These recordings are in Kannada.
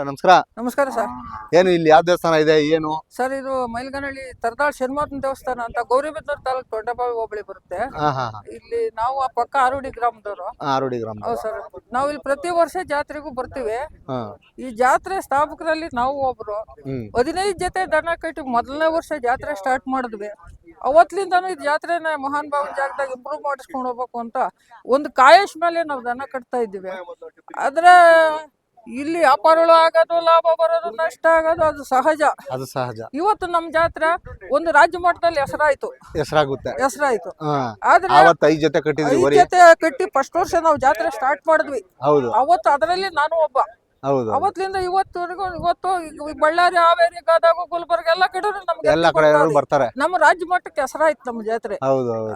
ನಮಸ್ಕಾರ. ನಮಸ್ಕಾರ ಸರ್. ಏನು ಇಲ್ಲಿ ಯಾವ ದೇವಸ್ಥಾನ ಇದೆ ಏನು ಸರ್? ಇದು ಮೈಲ್ಗನಹಳ್ಳಿ ತರದಾಳ್ ಶನಿಮಾತನ ದೇವಸ್ಥಾನ ಅಂತ ಗೌರಿಬಿದನೂರು ತಾಲೂಕು ದೊಡ್ಡಬಾವಿ ಹೋಬಳಿ ಬರುತ್ತೆ. ಇಲ್ಲಿ ನಾವು ಆ ಪಕ್ಕ ಆರೋಡಿ ಗ್ರಾಮದವರು. ಹೌದು ಸರ್. ನಾವು ಇಲ್ಲಿ ಪ್ರತಿ ವರ್ಷ ಜಾತ್ರೆಗೂ ಬರ್ತೀವಿ. ಈ ಜಾತ್ರೆ ಸ್ಥಾಪಕರಲ್ಲಿ ನಾವು ಒಬ್ರು 15 ಜೊತೆ ದನ ಕಟ್ಟಿ ಮೊದಲನೇ ವರ್ಷ ಜಾತ್ರೆ ಸ್ಟಾರ್ಟ್ ಮಾಡಿದ್ವಿ. ಅವತ್ತಿಂದಾನು ಇದು ಜಾತ್ರೆನ ಮಹಾನ್ ಭಾವನ ಜಾಗದಾಗ ಇಂಪ್ರೂವ್ ಮಾಡಿಸ್ಕೊಂಡು ಹೋಗ್ಬೇಕು ಅಂತ ಒಂದು ಕಾಯಶ್ ಮೇಲೆ ನಾವು ದನ ಕಟ್ತಾ ಇದ್ದೀವಿ. ಆದ್ರೆ ಇಲ್ಲಿ ವ್ಯಾಪಾರಗಳು ಆಗೋದು, ಲಾಭ ಬರೋದು, ನಷ್ಟ ಆಗೋದು ಅದು ಸಹಜ. ಇವತ್ತು ನಮ್ ಜಾತ್ರೆ ಒಂದು ರಾಜ್ಯ ಮಟ್ಟದಲ್ಲಿ ಹೆಸರಾಯ್ತು. ಆದ್ರೆ 5 ಜೊತೆ ಕಟ್ಟಿ ಫಸ್ಟ್ ವರ್ಷ ನಾವು ಜಾತ್ರೆ ಸ್ಟಾರ್ಟ್ ಮಾಡಿದ್ವಿ. ಅವತ್ತು ಅದರಲ್ಲಿ ನಾನು ಒಬ್ಬ. ಅವತ್ತಿಂದ ಇವತ್ತು ಬಳ್ಳಾರಿ, ಹಾವೇರಿ, ಗದಗ, ಗುಲ್ಬರ್ಗ ಎಲ್ಲ ಕಡೆ ಬರ್ತಾರೆ. ನಮ್ಮ ರಾಜ್ಯ ಮಟ್ಟಕ್ಕೆ ಹೆಸರಾಯ್ತು ನಮ್ಮ ಜಾತ್ರೆ.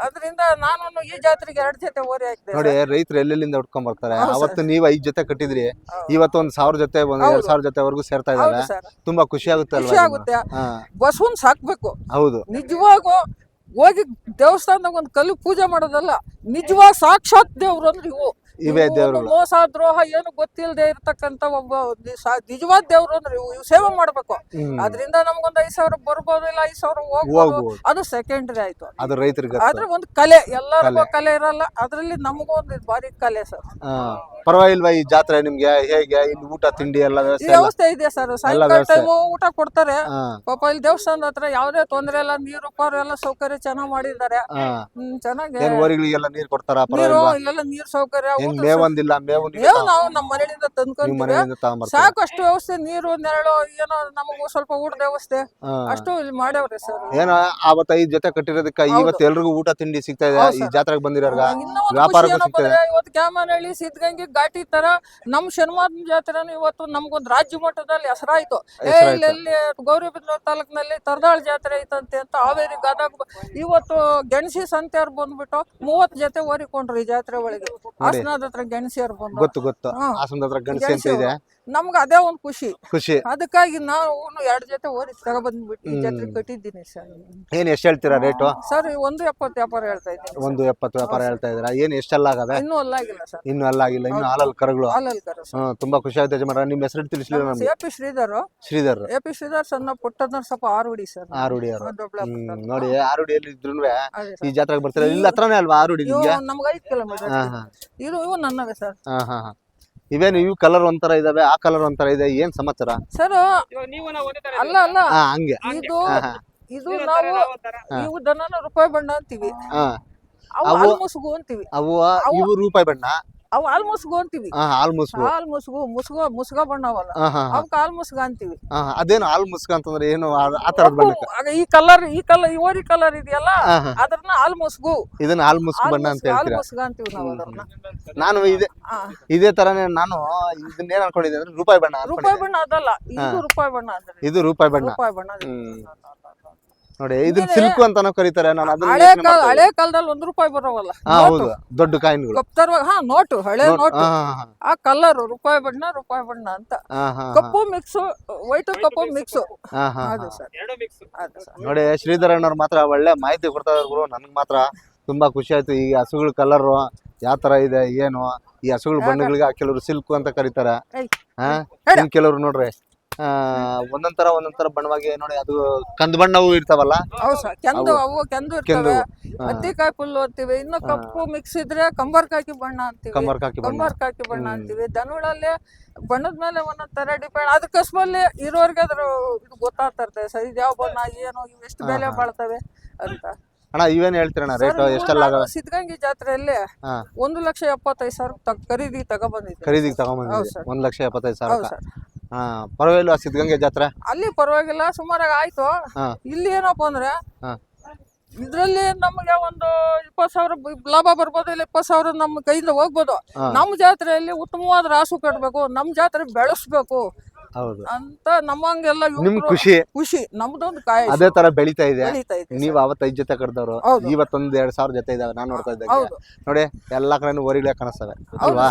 ಅದರಿಂದ ನಾನು ಈ ಜಾತ್ರೆಗೆ 2 ಜೊತೆ ಓರಿ ಹಾಕಿದೆ ನೋಡಿ. ರೈತರು ಎಲ್ಲೆಲ್ಲಿಂದ ಉಟ್ಕೊಂಡ್ ಬರ್ತಾರೆ. ಅವತ್ತು ನೀವು 5 ಜೊತೆ ಕಟ್ಟಿದ್ರಿ, ಇವತ್ತು 1000 ಜೊತೆ 2000 ಜೊತೆವರೆಗೂ ಸೇರ್ತಾ ಇದ್ದಾರೆ. ತುಂಬಾ ಖುಷಿ ಆಗುತ್ತೆ. ಬಸವನ್ ಸಾಕ್ಬೇಕು. ನಿಜವಾಗೂ ಹೋಗಿ ದೇವಸ್ಥಾನದಾಗ ಒಂದು ಕಲ್ಲು ಪೂಜೆ ಮಾಡೋದಲ್ಲ, ನಿಜವಾಗ ಸಾಕ್ಷಾತ್ ದೇವ್ರು ಅಂದ್ರೆ ಮೋಸ ದ್ರೋಹ ಏನು ಗೊತ್ತಿಲ್ಲದೆ ಇರ್ತಕ್ಕಂತ ಒಬ್ಬ ನಿಜವಾದ ದೇವ್ರು ಅಂದ್ರೆ ಇವು ಸೇವೆ ಮಾಡ್ಬೇಕು. ಅದ್ರಿಂದ ನಮ್ಗೊಂದ್ 5,000 ಬರ್ಬೋದು, ಇಲ್ಲ 5,000 ಹೋಗ್ಬೋದು, ಅದು ಸೆಕೆಂಡ್ರಿ ಆಯ್ತು. ಅದು ರೈತರಿಗೆ ಆದ್ರೆ ಒಂದು ಕಲೆ, ಎಲ್ಲರಿಗೂ ಕಲೆ ಇರಲ್ಲ. ಅದ್ರಲ್ಲಿ ನಮಗೂ ಒಂದು ಭಾರಿ ಕಲೆ ಸರ್. ಪರವಾಗಿಲ್ವಾ ಈ ಜಾತ್ರೆ ನಿಮ್ಗೆ? ಹೇಗೆ ಇಲ್ಲಿ ಊಟ ತಿಂಡಿ ಎಲ್ಲ ವ್ಯವಸ್ಥೆ ಇದೆ ಸರ್. ಸಾಯಂಕಾಲ ಟೈಮು ಊಟ ಕೊಡ್ತಾರೆ. ಪಾಪ ಇಲ್ಲಿ ದೇವಸ್ಥಾನದ ಹತ್ರ ಯಾವ್ದೇ ತೊಂದ್ರೆ ಇಲ್ಲ. ನೀರು ಪಾರು ಎಲ್ಲ ಸೌಕರ್ಯ ಚೆನ್ನಾಗ್ ಮಾಡಿದ್ದಾರೆ. ಚೆನ್ನಾಗಿ ನೀರ್ ಕೊಡ್ತಾರ? ಇಲ್ಲೆಲ್ಲ ನೀರ್ ಸೌಕರ್ಯ, ಮೇವು ನಾವು ನಮ್ಮ ಮನೆಯಿಂದ ತಂದ್ಕೊಂತೀವಿ. ಸಾಕಷ್ಟು ವ್ಯವಸ್ಥೆ, ನೀರು ನೆರಳು, ಏನೋ ನಮಗೂ ಸ್ವಲ್ಪ ಊಟದ ವ್ಯವಸ್ಥೆ ಅಷ್ಟು ಇಲ್ಲಿ ಮಾಡ್ಯಾವ್ರಿ ಸರ್. ಏನೋ ಅವತ್ತು 5 ಜೊತೆ ಕಟ್ಟಿರೋದಕ್ಕೆ ಇವತ್ತು ಎಲ್ರಿಗೂ ಊಟ ತಿಂಡಿ ಸಿಗ್ತಾ ಇದೆ. ಈ ಜಾತ್ರೆಗೆ ಬಂದಿರೋರ್ಗ ಇವತ್ತು ಕ್ಯಾಮನಹಳ್ಳಿ, ಸಿದ್ಧಗಂಗೆ, ಘಾಟಿ ತರ ನಮ್ ಶನಿಮಾತನ ಜಾತ್ರೆ ಇವತ್ತು ನಮ್ಗೊಂದು ರಾಜ್ಯ ಮಟ್ಟದಲ್ಲಿ ಹೆಸರಾಯ್ತು. ಇಲ್ಲಿ ಗೌರಿಬಿದನೂರು ತಾಲೂಕಿನಲ್ಲಿ ತರದಾಳ್ ಜಾತ್ರೆ ಐತಂತೆ ಅಂತ ಹಾವೇರಿ, ಗದಗ, ಇವತ್ತು ಗೆಣಸಿ ಸಂತೆಯವ್ರು ಬಂದ್ಬಿಟ್ಟು 30 ಜೊತೆ ಓರಿಕೊಂಡ್ರು ಈ ಜಾತ್ರೆ ಒಳಗೆ. ಹಾಸನದ ಹತ್ರ ಗೆಣಸಿಯವ್ರು ಬಂದು ನಮ್ಗೆ ಅದೇ ಒಂದು ಖುಷಿ. ಅದಕ್ಕಾಗಿ ನಾವು 2 ಜೊತೆ ಓರಿ ತಗೊಬಂದ್ಬಿಟ್ಟು ಈ ಜಾತ್ರೆ ಕಟ್ಟಿದ್ದೀನಿ ಸರ್. ಏನ್ ಎಷ್ಟು ಹೇಳ್ತೀರಾ ರೇಟು? ಸರ್ 170 ವ್ಯಾಪಾರ ಹೇಳ್ತಾ ಇದ್ದೀನಿ. 170 ವ್ಯಾಪಾರ ಹೇಳ್ತಾ ಇದ್ದೀರಾ? ಏನ್ ಎಷ್ಟೆಲ್ಲ ಆಗದೆ? ಇನ್ನೂ ಅಲ್ಲಾಗಿಲ್ಲ ಸರ್. ಇನ್ನೂ ಅಲ್ಲಾಗಿಲ್ಲ. ಇನ್ನು ಹಾಲಲ್ಲಿ ಕರುಗಳು. ತುಂಬಾ ಖುಷಿ ಆಯ್ತು ಯಜಮಾನ. ನಿಮ್ಮ ಹೆಸರು ತಿಳಿಸ್ಲಿಲ್ಲ ನಮ್ಗೆ? ಎಪಿ ಶ್ರೀಧರ್ ಸಣ್ಣ ಪುಟ್ಟದ ಸ್ವಲ್ಪ ಆರುಡಿ ಸರ್. ಆರುಡಿ ನೋಡಿ, ಆರುಡಿಯಲ್ಲಿ ಇದ್ರು ಈ ಜಾತ್ರೆಗೆ ಬರ್ತಾರೆ. ಇಲ್ಲಿ ಹತ್ರನೇ ಅಲ್ವಾ ಆರುಡಿ? ನಮ್ಗೆ 5 ಕಿಲೋಮೀಟರ್. ಇವು ನನ್ನವೇ ಸರ್. ಇವೇನು ಇವು ಕಲರ್ ಒಂಥರ ಇದಾವೆ, ಆ ಕಲರ್ ಒಂಥರ ಇದೆ. ಏನ್ ಸಮಾಚಾರ ಸರ್? ಅಲ್ಲ ಹಂಗೆ ಇದು ನಾವು ಇವು ದನನ ರೂಪಾಯಿ ಬಣ್ಣ ಅಂತೀವಿ. ಅವು ಮುಸುಗು ಅಂತೀವಿ. ಇವು ರೂಪಾಯಿ ಬಣ್ಣ. ಅವು ಆಲ್ಮುಸ್ಗು ಅಂತೀವಿ. ಮುಸ್ಗ ಬಣ್ಣ ಅವಲ್ಲ, ಅವಕ್ಕೆ ಆಲ್ಮುಸ್ಗ ಅಂತೀವಿ. ಅದೇನು ಆಲ್ಮುಸ್ಗ ಅಂತಂದ್ರೆ ಏನು? ಆ ತರದ ಬಣ್ಣ. ಈ ಕಲರ್ ಓರಿ ಕಲರ್ ಇದೆಯಲ್ಲ, ಅದ್ರನ್ನ ಆಲ್ಮುಸ್ಗು. ಇದನ್ನ ಆಲ್ಮುಸ್ಗು ಬಣ್ಣ ಅಂತ ಹೇಳ್ತೀರಾ? ಆಲ್ಮುಸ್ಗ ಅಂತೀವಿ ನಾವು ಅದನ್ನ. ನಾನು ಇದೇ ತರನೇ ನಾನು ಇದನ್ನ ಏನ್ ಅನ್ಕೊಂಡಿದ್ದೆ ಅಂದ್ರೆ ರೂಪಾಯಿ ಬಣ್ಣ. ರೂಪಾಯಿ ಬಣ್ಣ ಅದಲ್ಲ, ಇದು ರೂಪಾಯಿ ಬಣ್ಣ. ಇದು ರೂಪಾಯಿ ಬಣ್ಣ. ನೋಡಿ, ಇದನ್ನ ಸಿಲ್ಕ್ ಅಂತಾನೂ ಕರೀತಾರೆ. ನಾನು ಹಳೆ ಕಾಲದಲ್ಲಿ 1 ರೂಪಾಯಿ ಬರೋವಲ್ಲ, ಹೌದು, ದೊಡ್ಡ ಕಾಯಿನ್ಗಳು. ನೋಟು, ಹಳೆ ನೋಟು. ಆ ಕಲರ್ ರೂಪಾಯಿ ಬಣ್ಣ ಅಂತ. ಕಪ್ಪು ಮಿಕ್ಸ್, ವೈಟ್ ಕಪ್ಪು ಮಿಕ್ಸ್. ನೋಡಿ, ಶ್ರೀಧರ್ ಅಣ್ಣವ್ರು ಮಾತ್ರ ಒಳ್ಳೆ ಮಾಹಿತಿ ಕೊಡ್ತಾ ಇದ್ರು. ನನ್ಗೆ ಮಾತ್ರ ತುಂಬಾ ಖುಷಿ ಆಯ್ತು. ಈ ಹಸುಗಳ ಕಲರ್ ಯಾವ ತರ ಇದೆ ಏನು, ಈ ಹಸುಗಳ ಬಣ್ಣಗಳಿಗೆ ಕೆಲವರು ಸಿಲ್ಕ್ ಅಂತ ಕರೀತಾರೆ. ಕೆಲವರು ನೋಡ್ರಿ ಒಂದೊಂದರ ಬಣ್ಣವಾಗಿ ನೋಡಿ, ಅದು ಕಂದು ಬಣ್ಣವು ಇರ್ತಾವಲ್ಲ. ಕೆಂದು ಇರ್ತವೆ. ಹತ್ತಿಕಾಯಿ ಫುಲ್ ಅಂತೀವಿ. ಇನ್ನು ಕಪ್ಪು ಮಿಕ್ಸ್ ಇದ್ರೆ ಕಂಬರ್ಕಾಕಿ ಬಣ್ಣ ಅಂತೀವಿ. ಕಂಬರ್ಕಾಕಿ ಬಣ್ಣ ಅಂತೀವಿ. ದನಗಳಲ್ಲಿ ಬಣ್ಣದ ಮೇಲೆ ಒಂದೊಂದ್ ತರ ಡಿಪೆಂಡ್. ಅದ್ರ ಕಸ್ಬಲ್ಲಿ ಇರೋರ್ಗೆ ಅದ್ರ ಇದು ಗೊತ್ತಾಗ್ತಾ ಇರ್ತದೆ ಸರ್, ಇದು ಯಾವ ಬಣ್ಣ ಏನು, ಇವು ಎಷ್ಟು ಬೆಲೆ ಬಾಳ್ತವೆ ಅಂತ. ಅಣ್ಣ ಇವೇನ್ ಹೇಳ್ತೀರಣ್ಣ ರೇಟ್? ಎಷ್ಟೆಲ್ಲ? ಸಿದ್ಧಗಂಗೆ ಜಾತ್ರೆಯಲ್ಲಿ 1,75,000 ಖರೀದಿಗೆ ತಗೊಂಡ್ಬಂದಿದ್ದೆ. 1,75,000. ಪರವಾಗಿಲ್ವಾ ಸಿದ್ಧಗಂಗೆ ಜಾತ್ರೆ? ಅಲ್ಲಿ ಪರವಾಗಿಲ್ಲ, ಸುಮಾರಾಗಿ ಆಯ್ತು. ಇಲ್ಲಿ ಏನಪ್ಪಾ ಅಂದ್ರೆ ಇದ್ರಲ್ಲಿ ನಮ್ಗೆ ಒಂದು 20,000 ಲಾಭ ಬರ್ಬೋದು, ಇಲ್ಲ 20,000 ನಮ್ಮ ಕೈಯಿಂದ ಹೋಗ್ಬೋದು. ನಮ್ಮ ಜಾತ್ರೆಯಲ್ಲಿ ಉತ್ತಮವಾದ ರಾಸು ಕಟ್ಬೇಕು, ನಮ್ ಜಾತ್ರೆ ಬೆಳೆಸ್ಬೇಕು ಅಂತ ನಮ್ಮಂಗೆಲ್ಲ ಖುಷಿ. ನಮ್ದೊಂದು ಕಾಯ ಅದೇ ತರ ಬೆಳಿತಾ ಇದೆ. ನೀವು ಅವತ್ತು 5 ಜೊತೆ ಕಡ್ದವ್ರು, ಇವತ್ತೊಂದು 2,000 ಜೊತೆ ಇದಾವೆ. ನಾನು ನೋಡ್ತಾ ಇದ್ದೆ ನೋಡಿ, ಎಲ್ಲಾ ಕಡೆ ಓರಿಗಳೇ ಕಾಣಿಸ್ತವೆ ಅಲ್ವಾ?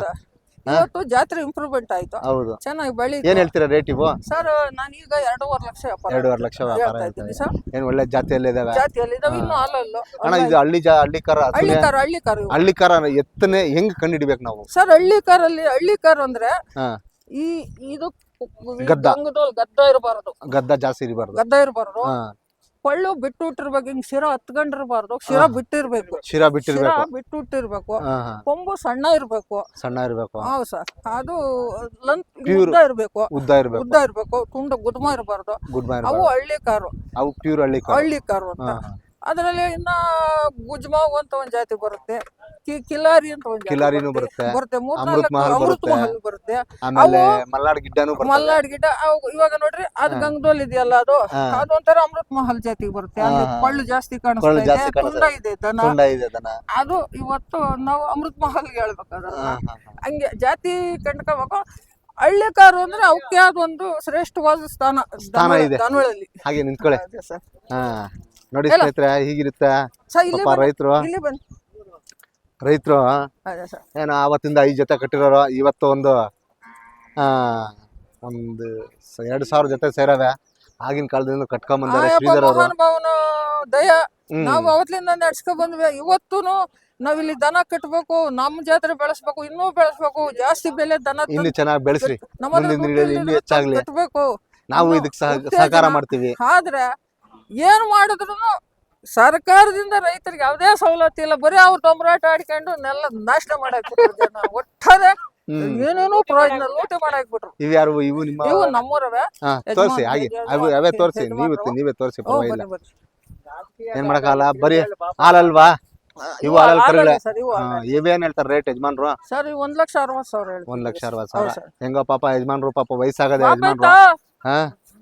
ಇವತ್ತು ಜಾತ್ರೆ ಇಂಪ್ರೂವ್ಮೆಂಟ್ ಆಯ್ತು. ಚೆನ್ನಾಗಿ ಬೆಳಿ. ಏನ್ ಹೇಳ್ತೀರಾ ರೇಟ್ ಇವು? ಸರ್ ನಾನೀಗ 2.5 ಲಕ್ಷ 2.5 ಲಕ್ಷ ವ್ಯಾಪಾರ ಇದ್ದೀನಿ ಸರ್. ಏನ್ ಒಳ್ಳೆ ಜಾತಿಯಲ್ಲಿ ಇದಾವೆ? ಇನ್ನು ಹಾಲಲ್ಲು. ಅಣ್ಣ ಇದು ಹಳ್ಳಿ ಕಾರ ಎತ್ತನೆ ಹೆಂಗ್ ಕಂಡು ಹಿಡಿಬೇಕು ನಾವು? ಸರ್ ಹಳ್ಳಿ ಕಾರ್ ಅಂದ್ರೆ ಇದು ಗದ್ದ. ಗದ್ದ ಇರಬಾರ್ದು, ಗದ್ದ ಜಾಸ್ತಿ ಇರಬಾರ್ದು. ಗದ್ದ ಇರಬಾರ್ದು. ಪಳ್ಳು ಬಿಟ್ಟು ಇಟ್ಟಿರ್ಬೇಕು, ಹಿಂಗ್ ಶಿರ ಹತ್ಕೊಂಡಿರ್ಬಾರ್ದು, ಶಿರ ಬಿಟ್ಟಿರ್ಬೇಕು, ಶಿರಾ ಬಿಟ್ಟಿರ್ಬೇಕು. ಬಿಟ್ಟು ಇಟ್ಟಿರ್ಬೇಕು. ಹಾ ಹಾ ಕೊಂಬು ಸಣ್ಣ ಇರ್ಬೇಕು. ಸಣ್ಣ ಇರ್ಬೇಕು. ಹೌದು ಸರ್. ಅದು Pure. ಉದ್ದ ಇರ್ಬೇಕು, ಉದ್ದ ಇರ್ಬೇಕು. ತುಂಡ ಗುದ್ಮ ಇರಬಾರ್ದು. ಗುಡ್ ಮೈ ಅವು ಹಳ್ಳಿ ಕಾರು, ಅವು ಪ್ಯೂರ್ ಹಳ್ಳಿ ಹಳ್ಳಿ ಕಾರು ಅಂತ. ಹಾ ಹಾ ಅದರಲ್ಲಿ ಇನ್ನ ಗುಜ್ಮಾವ್ ಅಂತ ಒಂದ್ ಜಾತಿ ಬರುತ್ತೆ, ಕಿಲಾರಿ ಅಂತ ಒಂದ್ ಜಾತಿ ಕಿಲಾರಿನೂ ಬರುತ್ತೆ. ಬರುತ್ತೆ, ಅಮೃತ್ ಮಹಲ್ ಅಮೃತ್ ಬರುತ್ತೆ. ಮಹಲ್ ಬರುತ್ತೆ. ಆಮೇಲೆ ಮಲ್ನಾಡ್ ಗಿಡ್ಡನೂ ಬರ್ತದೆ. ಮಲ್ನಾಡ್ ಗಿಡ ಇವಾಗ ನೋಡ್ರಿ ಅದ್ ಗಂಗದೋಲ್ ಇದೆಯಲ್ಲ, ಅದೊಂಥರ ಅಮೃತ್ ಮಹಲ್ ಜಾತಿಗೆ ಬರುತ್ತೆ. ಅಲ್ಲಿ ಪಳ್ಳು ಜಾಸ್ತಿ ಕಾಣಿಸ್ತಾ ಇದೆ, ತುಂಡ ಇದೆ ದನ. ತುಂಡ ಇದೆ ದನ. ಅದು ಇವತ್ತು ನಾವು ಅಮೃತ್ ಮಹಲ್ಗೆ ಹೇಳ್ಬೇಕು ಅದನ್ನ. ಹಂಗೆ ಜಾತಿ ಕಂಡ್ಕೋಬೇಕು. ಹಳ್ಳಿ ಕಾರು ಅಂದ್ರೆ ಅವಕ್ಕೆ ಅದೊಂದು ಶ್ರೇಷ್ಠವಾದ ಸ್ಥಾನ ಇದೆ. ದನಗಳಲ್ಲಿ. ಹಾಗೆ ನಿಂತ್ಕೊಳ್ಳಿ. ಅದೇ ಸರ್. ಹಾ ನೋಡಿ ಸ್ನೇಹಿತರೆ, ಹೀಗಿರುತ್ತೆ ಸರ್, ಇಲ್ಲಿ ಪಾಪ ರೈತರು. ಇಲ್ಲಿ ಬನ್ನಿ. ರೈತರು ಅದೇ ಸರ್. ಏನೋ ಆವತ್ತಿಂದ 5 ಜೊತೆ ಕಟ್ಟಿರೋರು, ಇವತ್ತು ಒಂದು 2,000 ಜೊತೆ ಸೇರವೆ. ಆಗಿನ ಕಾಲದಿಂದ ಕಟ್ಕೊಂಬಂದಾರೆ ಶ್ರೀಧರ್ ಅವರು. ಮಹಾನುಭಾವನ ದಯ. ನಾವು ಅವತ್ತಿಂದ ನಡ್ಸ್ಕೊ ಬಂದ್ವಿ. ಇವತ್ತೂನು ನಾವಿಲ್ಲಿ ದನ ಕಟ್ಬೇಕು, ನಮ್ಮ ಜಾತ್ರೆ ಬೆಳೆಸ್ಬೇಕು, ಇನ್ನೂ ಬೆಳೆಸ್ಬೇಕು, ಜಾಸ್ತಿ ಬೆಲೆ ದನ ಇಲ್ಲಿ ಚೆನ್ನಾಗಿ ಬೆಳೆಸ್ರಿ, ಮುಂದಿನ ದಿನಗಳಲ್ಲಿ ಇಲ್ಲಿ ಹೆಚ್ಚಾಗ್ಲಿ. ಕಟ್ಬೇಕು. ನಾವು ಇದಕ್ಕೆ ಸಹಕಾರ ಮಾಡ್ತೀವಿ. ಆದ್ರೆ ಏನ್ ಮಾಡಿದ್ರು ಸರ್ಕಾರದಿಂದ ರೈತರಿಗೆ ಯಾವುದೇ ಸವಲತ್ತು ಇಲ್ಲ. ಬರೀ ಅವ್ರು ತೊಂಬರಾಟ ಆಡ್ಕೊಂಡು ನೆಲ್ಲ ನಾಶ ಮಾಡಾಕ್ಬಿಟ್ರು ಜನ. ಒಟ್ಟಾರೆ ಏನೇನೋ ಪ್ರಯೋಜನ ಲೂಟಿ ಮಾಡಾಕ್ಬಿಟ್ರು. ಇವು ಯಾರು? ಇವು ನಿಮ್ಮ ಇವು ನಮ್ಮೂರವೇ. ತೋರಿಸಿ, ಹಾಗೆ ಅವೇ ತೋರಿಸಿ, ನೀವೇ ತೋರಿಸಿ, ಪರವಾಗಿಲ್ಲ. ಏನ್ ಮಾಡಕ್ಕಾಗಲ್ಲ, ಬರೀ ಹಾಲಲ್ವಾ ಇವು? ಹಾಲಲ್ ಕರುಗಳೇ. ಇವೇನ್ ಹೇಳ್ತಾರೆ ರೇಟ್ ಯಜಮಾನ್ರು? ಸರ್ 1,60,000 ಹೇಳಿ. 1,60,000. ಹೆಂಗೋ ಪಾಪ ಯಜಮಾನ್ರು, ಪಾಪ ವಯಸ್ಸಾಗದೆ ಯಜಮಾನ್ರು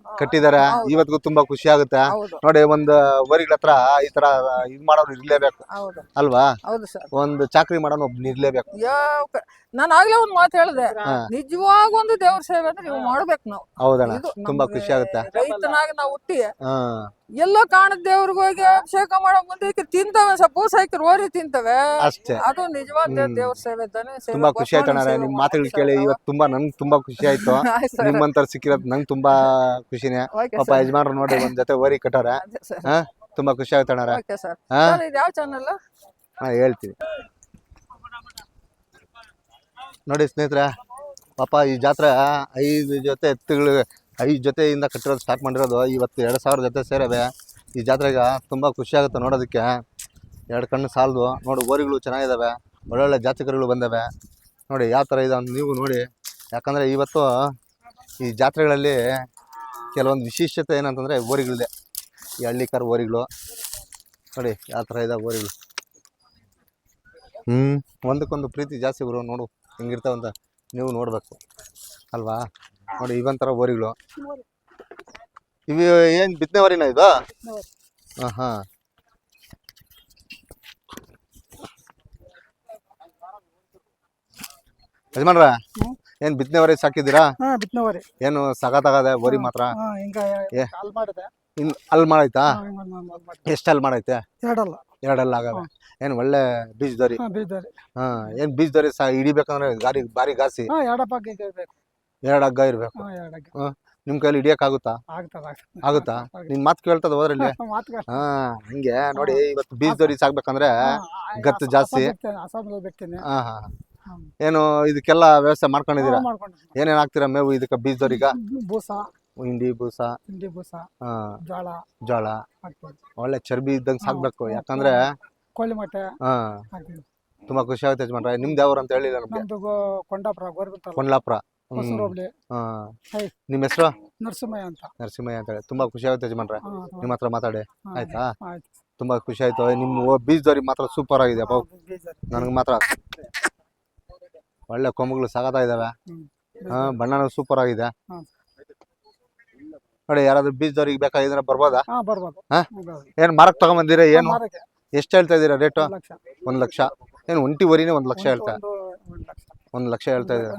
ಕಟ್ಟಿದಾರೆ. ಇವತ್ತಿಗೂ ತುಂಬಾ ಖುಷಿ ಆಗುತ್ತೆ ನೋಡಿ. ಒಂದು ಊರಿಗಳ ಹತ್ರ ಈ ತರ ಇದ್ ಮಾಡೋರು ಇರ್ಲೇಬೇಕು ಅಲ್ವಾ? ಒಂದು ಚಾಕ್ರಿ ಮಾಡೋನು ಒಬ್ನು ಇರ್ಲೇಬೇಕು. ನಾನು ಆಗ್ಲೇ ಒಂದ್ ಮಾತು ಹೇಳಿದೆ, ನಿಜವಾಗ ಒಂದು ದೇವ್ರ ಸೇವೆ ಅಂದ್ರೆ ನೀವು ಮಾಡ್ಬೇಕು. ನಾವು ಹೌದಣ್ಣ, ತುಂಬಾ ಖುಷಿ ಆಗುತ್ತೆ. ರೈತನಾಗಿ ನಾವು ಹುಟ್ಟಿ ಎಲ್ಲೋ ಕಾಣದ ದೇವ್ರಿಗೆ ಹೋಗಿ ಅಭಿಷೇಕ ಮಾಡೋ ಮುಂದೆ ತಿಂತವೆ, ಸಪೋಸ್ ಹಾಕಿರ್ ಓರಿ ತಿಂತವೆ ಅಷ್ಟೇ. ಅದು ನಿಜವಾದ ದೇವ್ರ ಸೇವೆ ತಾನೆ. ತುಂಬಾ ಖುಷಿ ಆಯ್ತು ಅಣ್ಣ ನಿಮ್ ಮಾತುಗಳು ಕೇಳಿ. ಇವತ್ತು ತುಂಬಾ ನನ್ಗೆ ತುಂಬಾ ಖುಷಿ ಆಯ್ತು. ನಿಮ್ಮಂತರ ಸಿಕ್ಕಿರೋದು ನಂಗೆ ತುಂಬಾ ಖುಷಿನೇ. ಪಾಪ ಯಜಮಾನ್ರು ನೋಡಿ ಒಂದ್ ಜೊತೆ ಓರಿ ಕಟ್ಟಾರೆ. ತುಂಬಾ ಖುಷಿ ಆಯ್ತು ಅಣ್ಣ. ಯಾವ ಚಾನಲ್ ಹೇಳ್ತೀವಿ ನೋಡಿ ಸ್ನೇಹಿತರೆ. ಪಾಪ ಈ ಜಾತ್ರೆ 5 ಜೊತೆ ಎತ್ತುಗಳು, 5 ಜೊತೆಯಿಂದ ಕಟ್ಟಿರೋದು ಸ್ಟಾರ್ಟ್ ಮಾಡಿರೋದು. ಇವತ್ತು 2,000 ಜೊತೆ ಸೇರವೆ. ಈ ಜಾತ್ರೆಗೆ ತುಂಬ ಖುಷಿ ಆಗುತ್ತೆ ನೋಡೋದಕ್ಕೆ. 2 ಕಣ್ಣು ಸಾಲದು. ನೋಡಿ ಓರಿಗಳು ಚೆನ್ನಾಗಿದ್ದಾವೆ, ಒಳ್ಳೊಳ್ಳೆ ಜಾತಿ ಕರುಗಳು ಬಂದವೆ. ನೋಡಿ ಯಾವ ಥರ ಇದೆ ಅಂತ ನೀವು ನೋಡಿ. ಯಾಕಂದರೆ ಇವತ್ತು ಈ ಜಾತ್ರೆಗಳಲ್ಲಿ ಕೆಲವೊಂದು ವಿಶೇಷತೆ ಏನಂತಂದರೆ ಓರಿಗಳಿದೆ. ಈ ಹಳ್ಳಿ ಕಾರ್ ಓರಿಗಳು ನೋಡಿ ಯಾವ ಥರ ಇದೆ ಓರಿಗಳು. ಒಂದಕ್ಕೊಂದು ಪ್ರೀತಿ ಜಾಸ್ತಿ ಗುರು. ನೋಡು ಹೆಂಗಿರ್ತಾವಂತ ನೀವು ನೋಡಬೇಕು ಅಲ್ವಾ? ನೋಡಿ ಇವಂತರ ಓರಿಗಳು. ಇವು ಏನು ಬಿತ್ತನೆ ವರಿನಾ ಇದು? ಹಾಂ ಯಜಮಾನ್ರ, ಏನ್ ಬಿತ್ತನೆ ವರಿ ಸಾಕಿದ್ದೀರಾ? ಏನು ಸಗತ್ತಾಗದೆ ಓರಿ ಮಾತ್ರ. ಅಲ್ಲಿ ಮಾಡೈತಾ? ಎಷ್ಟು ಅಲ್ಲಿ ಮಾಡೈತೆ? 2 ಆಗವೆ. ಏನ್ ಒಳ್ಳೆ ಬೀಜದರಿ. ಏನ್ ಬೀಜದರಿ ಹಿಡಿಬೇಕಂದ್ರೆ ಬಾರಿ ಗಾಸಿ 2 ಹಗ್ಗ ಇರ್ಬೇಕು. ನಿಮ್ ಕೈಲಿ ಹಿಡಿಯಕ್ ಆಗುತ್ತಾ? ಆಗುತ್ತಾ? ನಿನ್ ಮಾತು ಕೇಳ್ತದ ಹೋದ್ರಲ್ಲಿ? ಹಂಗೆ ನೋಡಿ. ಇವತ್ತು ಬೀಜದರಿ ಸಾಕ್ಬೇಕಂದ್ರೆ ಗತ್ತು ಜಾಸ್ತಿ. ಏನು ಇದಕ್ಕೆಲ್ಲ ವ್ಯವಸ್ಥೆ ಮಾಡ್ಕೊಂಡಿದೀರಾ? ಏನೇನ್ ಹಾಕ್ತೀರಾ ಮೇವು ಇದಕ್ಕೆ? ಬೀಜದವ್ರಿಗ ಹಿಂಡಿ ಬೂಸ, ಜೋಳ, ಒಳ್ಳೆ ಚರ್ಬಿ ಇದ್ದಂಗೆ ಸಾಕ್ಬೇಕು. ಯಾಕಂದ್ರೆ ತುಂಬಾ ಖುಷಿ ಆಗುತ್ತೆ ಯಜಮಾನ್ರೆ. ನಿಮ್ದು ಯಾವ್ರು ಅಂತ ಹೇಳಿಲ್ಲ ನಮ್ಗೆ. ಕೊಂಡ್ಲಾಪುರ. ನಿಮ್ಮ ಹೆಸರು? ನರಸಿಂಹಯ್ಯ ಅಂತ ಹೇಳಿ. ತುಂಬಾ ಖುಷಿ ಆಗುತ್ತೆ ಯಜಮಾನ್ರೆ ನಿಮ್ಮ ಹತ್ರ ಮಾತಾಡಿ. ಆಯ್ತಾ? ತುಂಬಾ ಖುಷಿ ಆಯ್ತು. ನಿಮ್ಮ ಬೀಜದವ್ರಿಗೆ ಮಾತ್ರ ಸೂಪರ್ ಆಗಿದೆ. ನನಗೆ ಮಾತ್ರ ಒಳ್ಳೆ ಕೊಂಬುಗಳು ಸಾಗತಾ ಇದಾವೆ. ಬಣ್ಣನೂ ಸೂಪರ್ ಆಗಿದೆ ನೋಡಿ. ಯಾರಾದ್ರೂ ಬೀಜದವ್ರಿಗೆ ಬೇಕಾಗಿದ್ರೆ ಬರ್ಬೋದಾ? ಏನ್ ಮಾರಕ್ ತಗೊಂಬಂದಿರ? ಏನು ಎಷ್ಟು ಹೇಳ್ತಾ ಇದೀರಾ ರೇಟು? 1 ಲಕ್ಷ. ಏನು ಒಂಟಿ ವರಿನೇ 1 ಲಕ್ಷ ಹೇಳ್ತಾ? 1 ಲಕ್ಷ ಹೇಳ್ತಾ ಇದೀರ?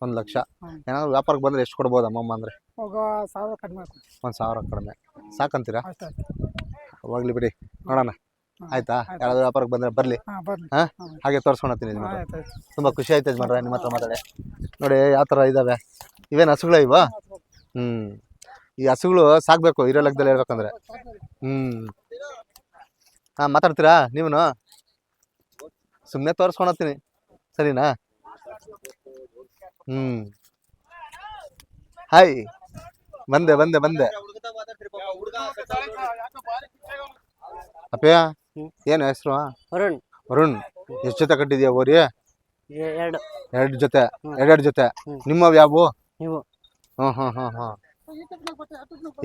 1 ಲಕ್ಷ. ಏನಾದ್ರು ವ್ಯಾಪಾರಕ್ಕೆ ಬಂದ್ರೆ ಎಷ್ಟು ಕೊಡ್ಬೋದು ಅಮ್ಮಮ್ಮ? ಅಂದ್ರೆ 1,000 ಕಡಿಮೆ ಸಾಕಂತೀರಾ? ಹೋಗ್ಲಿ ಬಿಡಿ, ನೋಡೋಣ. ಆಯ್ತಾ? ಯಾರಾದ್ರೂ ವ್ಯಾಪಾರಕ್ಕೆ ಬಂದ್ರೆ ಬರ್ಲಿ. ಹಾಗೆ ತೋರ್ಸ್ಕೊಳತ್ತೀನಿ ಯಜಮಾನ್ರೆ. ತುಂಬಾ ಖುಷಿ ಆಯ್ತು ಯಜಮಾನ್ರೆ ನಿಮ್ಮ ಹತ್ರ ಮಾತಾಡಿ. ನೋಡಿ ಯಾವ ಥರ ಇದಾವೆ. ಇವೇನು ಹಸುಗಳ ಇವ? ಈ ಹಸುಗಳು ಸಾಕ್ಬೇಕು ಇರೋ ಲೆಕ್ಕದಲ್ಲಿ ಹೇಳ್ಬೇಕಂದ್ರೆ. ಮಾತಾಡ್ತೀರಾ ನೀವು? ಸುಮ್ಮನೆ ತೋರಿಸ್ಕೊಳತ್ತೀನಿ, ಸರಿನಾ? ಹಾಯ್ ಬಂದೆ ಬಂದೆ ಬಂದೆ ಅಪ್ಪಯ್ಯ ಏನು ಹೆಸರು? ವರುಣ್. ವರುಣ್. ಎಷ್ಟು ಜೊತೆ ಕಟ್ಟಿದ್ಯಾ ಓರಿ? 2. ಎರಡು ಜೊತೆ. ಎರಡೆರಡು ಜೊತೆ. ನಿಮ್ಮವ್ ಯಾವು? ನೀವು. ಹ್ಮ್ ಹ್ಮ್ ಹ್ಮ್ ಹ್ಮ್.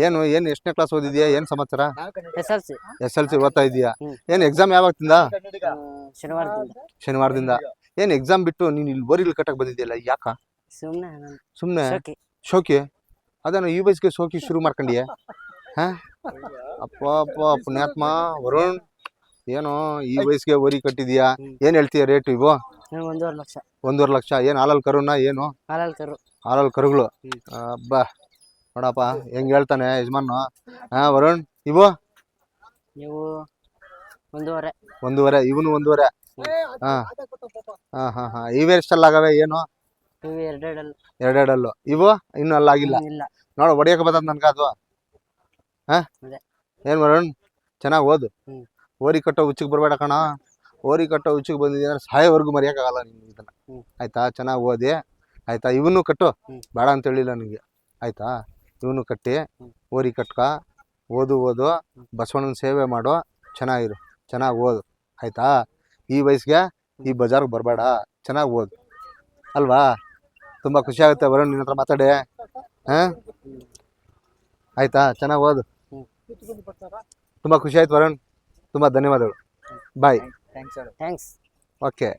ಏನು ಎಷ್ಟನೇ ಕ್ಲಾಸ್ ಓದಿದ್ಯಾ? ಏನ್ ಸಮಾಚಾರ? SLC. SLC ಓದ್ತಾ ಇದೀಯಾ? ಏನ್ ಎಕ್ಸಾಮ್ ಯಾವತ್ತಿಂದ? ಶನಿವಾರದಿಂದ. ಶನಿವಾರದಿಂದ. ಏನ್ ಎಕ್ಸಾಮ್ ಬಿಟ್ಟು ನೀನ್ ಇಲ್ಲಿ ಬೋರಿಗಳು ಕಟ್ಟಕ್ ಬಂದಿದ್ಯಲ್ಲ, ಯಾಕ? ಸುಮ್ನೆ ಶೋಕಿ? ಅದೇನು ಈ ವಯಸ್ಸಿಗೆ ಶೋಕಿ ಶುರು ಮಾಡ್ಕೊಂಡಿಯೇ? ಹಾ ಅಪ್ಪ ಅಪ್ಪ ಪುಣ್ಯಾತ್ಮ ವರುಣ್, ಏನೋ ಈ ವಯಸ್ಸಿಗೆ ಓರಿ ಕಟ್ಟಿದ್ಯಾ? ಏನ್ ಹೇಳ್ತೀಯ ರೇಟ್ ಇವು? 1.5 ಲಕ್ಷ. 1.5 ಲಕ್ಷ. ಏನ್ ಹಾಲಲ್ ಕರುನ ಏನು? ಹಾಲಲ್ ಕರುಗಳು. ಅಬ್ಬಾ ನೋಡಪ್ಪ ಹೆಂಗ್ ಹೇಳ್ತಾನೆ ಯಜಮಾನ್. ವರುಣ್, ಇವು? ನೀವು 1.5. 1.5. ಇವನು 1.5. ಹಾ ಹಾ ಹಾ ಹಾ. ಇವೇ ಎಷ್ಟಲ್ಲ ಆಗವೆ? ಏನು? ಇವು 2. ಎರಡೆರಡಲ್ಲು. ಇವು ಇನ್ನು ಅಲ್ಲಾಗಿಲ್ಲ. ಇಲ್ಲ. ನೋಡು ಹೊಡಿಯಕ್ಕೆ ಬರ್ತದ ನನ್ಗ ಅದು. ಹಾ ಏನ್ ವರುಣ್, ಚೆನ್ನಾಗ್ ಓದು. ಓರಿ ಕಟ್ಟೋ ಹುಚ್ಚಿಗೆ ಬರ್ಬೇಡ ಕಣ. ಓರಿ ಕಟ್ಟೋ ಹುಚ್ಚಿಗೆ ಬಂದಿದ್ಯ ಅಂದ್ರೆ ಸಾಯೋವರೆಗೂ ಮರೆಯಕ್ಕಾಗಲ್ಲ ನೀನು ಇದನ್ನ. ಆಯ್ತಾ? ಚೆನ್ನಾಗ್ ಓದಿ. ಆಯ್ತಾ? ಇವನು ಕಟ್ಟು, ಬೇಡ ಅಂತ ಹೇಳಿಲ್ಲ ನಿನಗೆ. ಆಯ್ತಾ? ಇವನು ಕಟ್ಟಿ ಓರಿ ಕಟ್ಕ, ಓದು. ಬಸವಣ್ಣನ ಸೇವೆ ಮಾಡು, ಚೆನ್ನಾಗಿರು, ಚೆನ್ನಾಗಿ ಓದು. ಆಯ್ತಾ? ಈ ವಯಸ್ಸಿಗೆ ಈ ಬಜಾರ್ಗೆ ಬರಬೇಡ, ಚೆನ್ನಾಗಿ ಓದು. ಅಲ್ವಾ? ತುಂಬ ಖುಷಿ ಆಗುತ್ತೆ ವರುಣ್ ನಿನ್ನ ಹತ್ರ ಮಾತಾಡಿ. ಆಯ್ತಾ? ಚೆನ್ನಾಗಿ ಓದು. ತುಂಬ ಖುಷಿ ಆಯ್ತು ವರುಣ್, ತುಂಬ ಧನ್ಯವಾದಗಳು. ಬಾಯ್. ಥ್ಯಾಂಕ್ಸ್. ಓಕೆ.